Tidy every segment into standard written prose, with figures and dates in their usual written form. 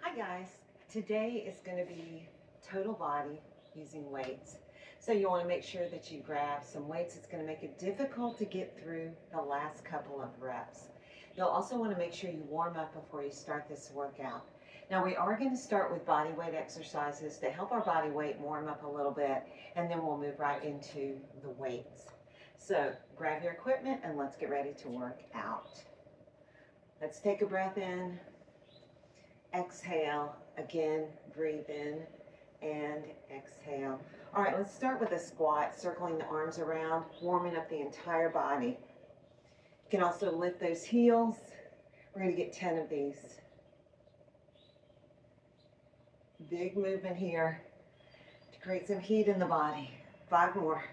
Hi guys, today is going to be total body using weights. So you want to make sure that you grab some weights. It's going to make it difficult to get through the last couple of reps. You'll also want to make sure you warm up before you start this workout. Now we are going to start with body weight exercises to help our body weight warm up a little bit, and then we'll move right into the weights. So grab your equipment and let's get ready to work out. Let's take a breath in. Exhale, again, breathe in and exhale. All right, let's start with a squat, circling the arms around, warming up the entire body. You can also lift those heels. We're going to get 10 of these. Big movement here to create some heat in the body. 5 more.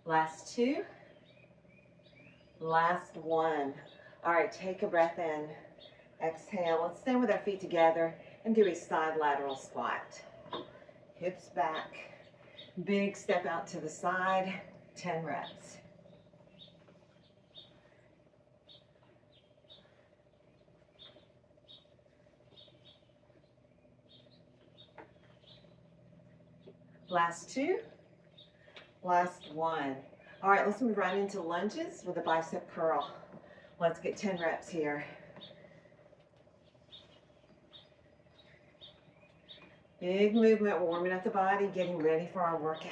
Last 2. Last 1. All right, take a breath in. Exhale. Let's stand with our feet together and do a side lateral squat. Hips back. Big step out to the side. 10 reps. Last 2. Last 1. All right, let's move right into lunges with a bicep curl. Let's get 10 reps here. Big movement, warming up the body, getting ready for our workout.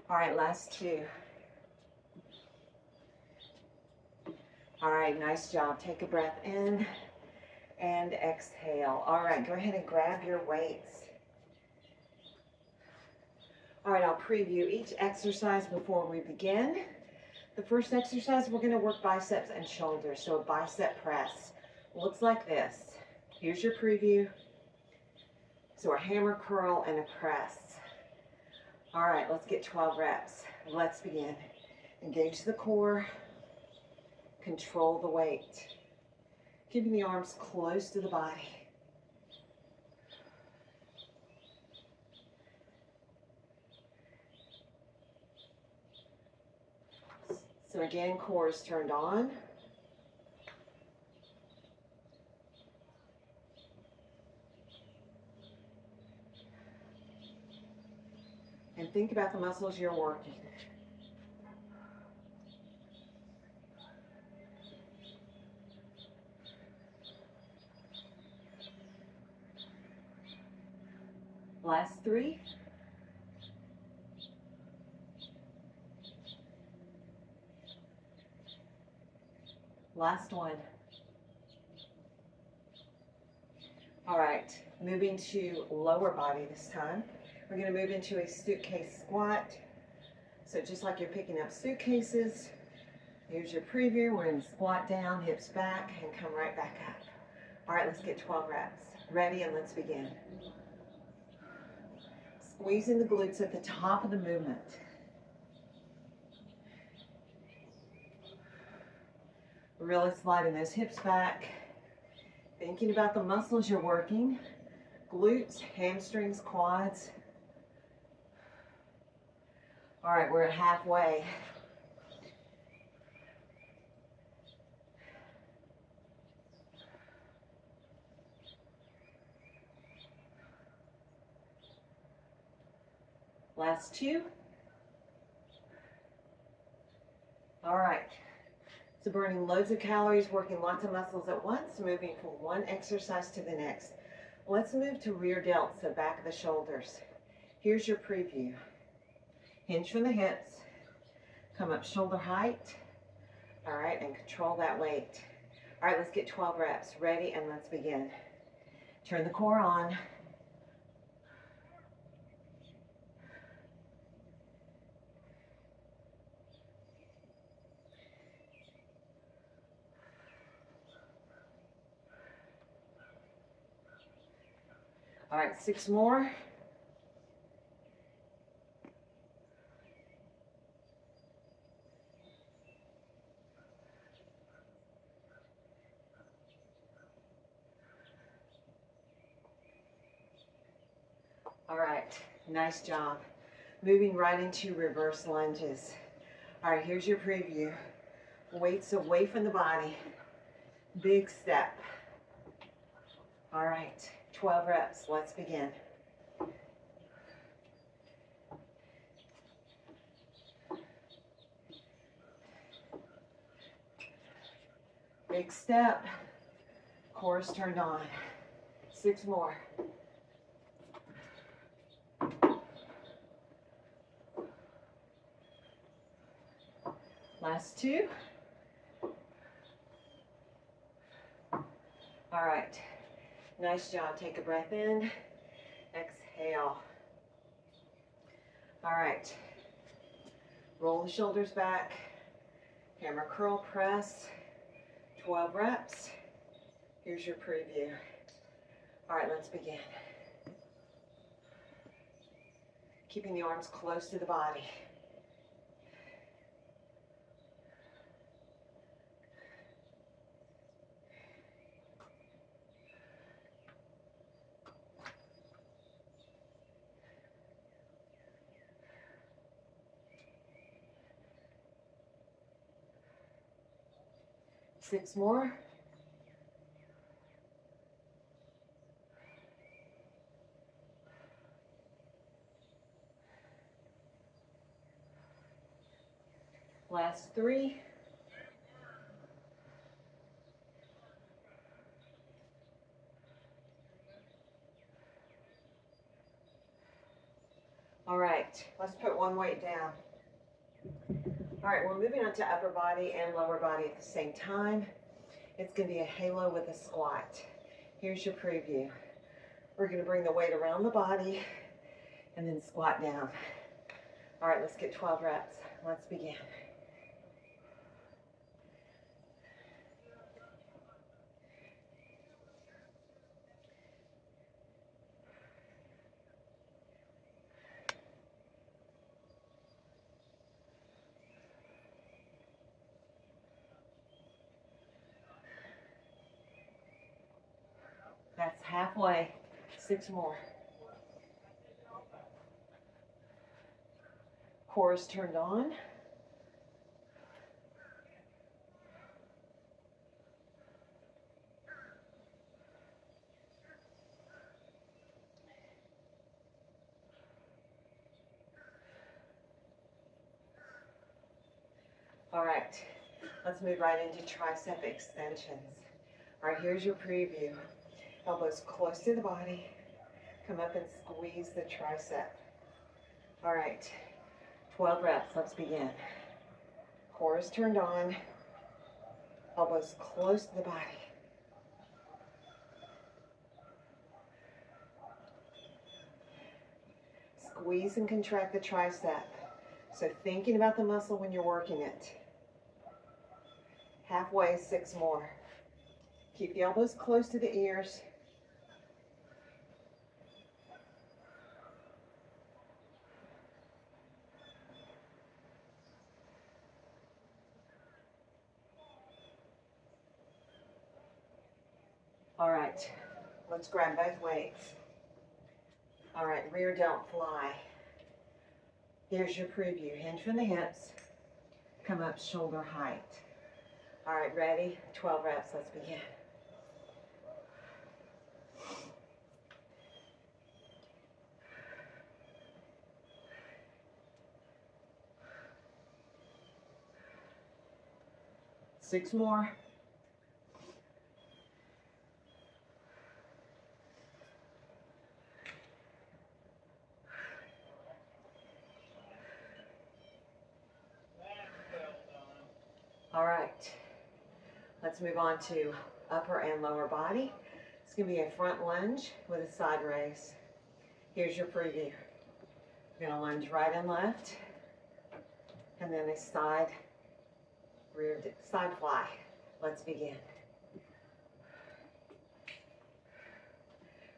All right, last 2. All right, nice job. Take a breath in and exhale. All right, go ahead and grab your weights. All right, I'll preview each exercise before we begin. The first exercise, we're going to work biceps and shoulders, so a bicep press. Looks like this. Here's your preview. So a hammer curl and a press. All right, let's get 12 reps. Let's begin. Engage the core. Control the weight. Keeping the arms close to the body. So again, core is turned on. And think about the muscles you're working. Last 3. Last 1. All right, moving to lower body this time. We're going to move into a suitcase squat. So just like you're picking up suitcases, here's your preview. We're going to squat down, hips back, and come right back up. All right, let's get 12 reps. Ready, and let's begin. Squeezing the glutes at the top of the movement. Really sliding those hips back. Thinking about the muscles you're working. Glutes, hamstrings, quads. All right, we're at halfway. Last 2. All right. So burning loads of calories, working lots of muscles at once, moving from one exercise to the next. Let's move to rear delts, so back of the shoulders. Here's your preview. Hinge from the hips, come up shoulder height. All right, and control that weight. All right, let's get 12 reps. Ready, and let's begin. Turn the core on. All right, 6 more. All right, nice job. Moving right into reverse lunges. All right, here's your preview. Weights away from the body. Big step. All right, 12 reps. Let's begin. Big step. Core is turned on. 6 more. Last 2. All right. Nice job. Take a breath in. Exhale. All right. Roll the shoulders back. Hammer curl press. 12 reps. Here's your preview. All right, let's begin. Keeping the arms close to the body. Six more. Last 3. All right, let's put one weight down. All right, we're moving on to upper body and lower body at the same time. It's going to be a halo with a squat. Here's your preview. We're going to bring the weight around the body and then squat down. All right, let's get 12 reps. Let's begin. That's halfway. 6 more. Core is turned on. All right, let's move right into tricep extensions. All right, here's your preview. Elbows close to the body. Come up and squeeze the tricep. All right, 12 reps. Let's begin. Core is turned on. Elbows close to the body. Squeeze and contract the tricep. So thinking about the muscle when you're working it. Halfway, 6 more. Keep the elbows close to the ears. All right, let's grab both weights. All right, rear delt fly. Here's your preview. Hinge from the hips. Come up shoulder height. All right, ready? 12 reps. Let's begin. Six more. All right, let's move on to upper and lower body. It's gonna be a front lunge with a side raise. Here's your preview. You're gonna lunge right and left, and then a side fly. Let's begin.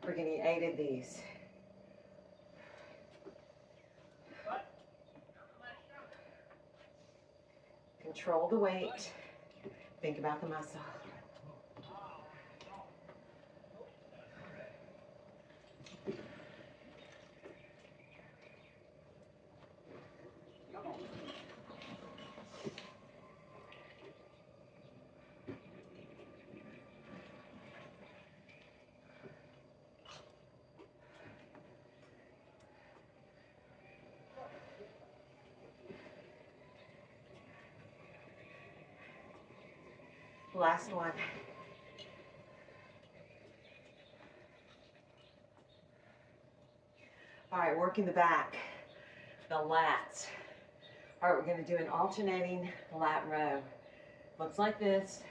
We're gonna need 8 of these. Control the weight. Think about the muscle. Last one. All right, working the back, the lats. All right, we're gonna do an alternating lat row. Looks like this.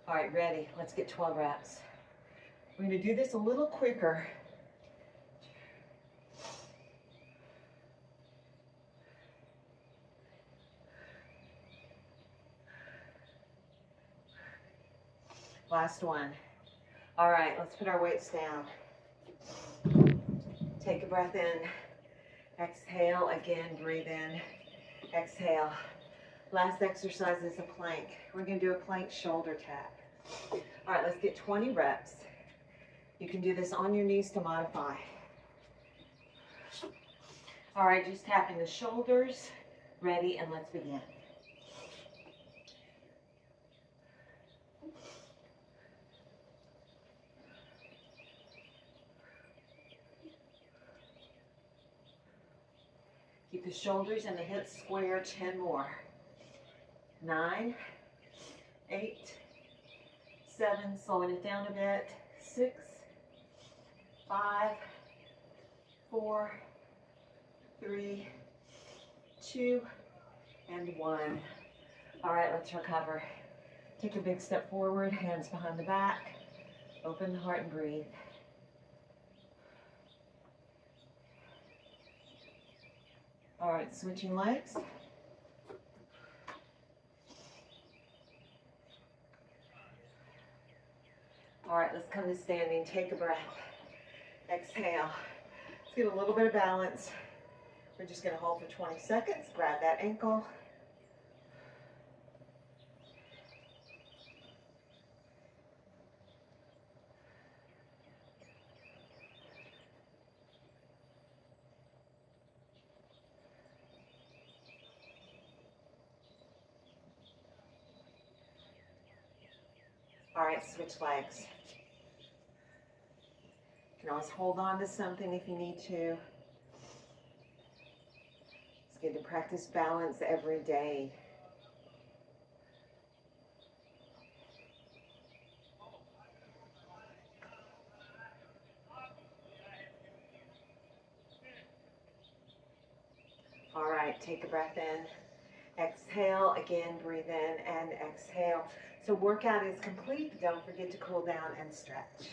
All right, ready, let's get 12 reps. We're gonna do this a little quicker. Last one. All right, let's put our weights down. Take a breath in. Exhale, again, breathe in. Exhale. Last exercise is a plank. We're gonna do a plank shoulder tap. All right, let's get 20 reps. You can do this on your knees to modify. All right, just tapping the shoulders. Ready, and let's begin. Keep the shoulders and the hips square, 10 more. 9, 8, 7, slowing it down a bit. 6, 5, 4, 3, 2, and 1. All right, let's recover. Take a big step forward, hands behind the back. Open the heart and breathe. All right, switching legs. All right, let's come to standing. Take a breath. Exhale. Let's get a little bit of balance. We're just going to hold for 20 seconds. Grab that ankle. All right, switch legs. You can always hold on to something if you need to. It's good to practice balance every day. All right, take a breath in. Exhale, again, breathe in and exhale. So workout is complete. Don't forget to cool down and stretch.